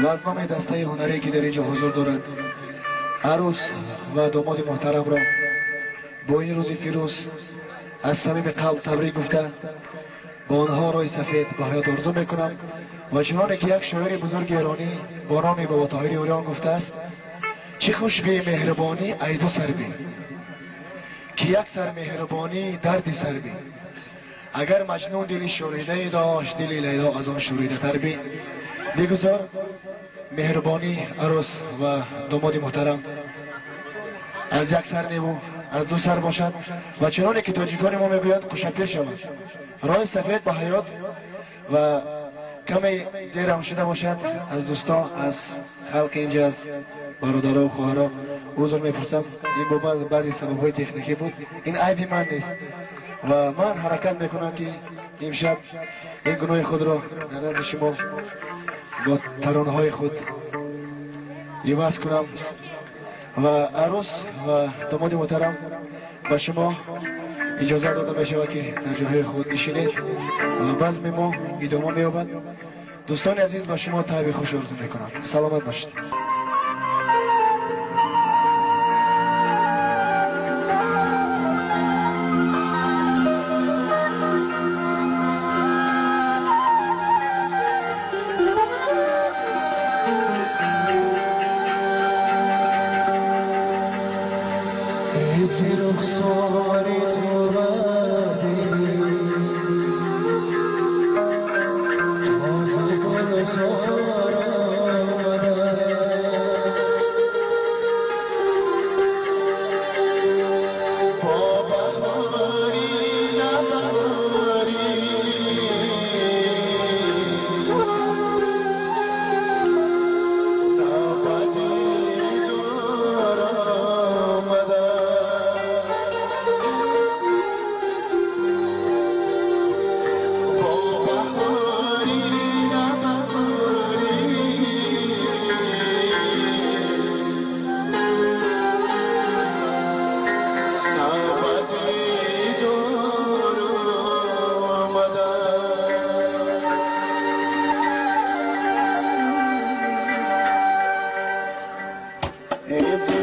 و از نام دسته هنری که در اینجا حضور دارد عروس و داماد محترم را با این روز فیروز از صمیم قلب تبریک گفته با آنها روی سفید به حیات آرزو میکنم و چنانه که یک شاعر بزرگ ایرانی با نام بابا طاهر اوریان گفته است چه خوش به مهربانی ای دو سر بین که یک سر مهربانی درد سر بین اگر مجنون دلی شوریده داشت دلی لیلا از آن شوریده تر بین دیگذار مهربانی عروس و داماد محترم از یک سر نیمو از دو سر باشد و چنانه که تاجیکان ما میگوید خوشپیر شود راه سفید به حیات و کمی دیر هم شده باشد از دوستان از خلق اینجا از برادرها و خواهرها عذر میپرسم این با بعضی سببهای تکنیکی بود این عیبی من نیست و من حرکت میکنم که امشب این گناه خود را در نزد شما با ترانه های خود عوض کنم و عروس و داماد محترم به شما اجازه داده میشود که در جاهای خود نشینید و بزم ما ادامه مییابد. دوستان عزیز به شما تعبیر خوش آرزو میکنم. سلامت باشید. Is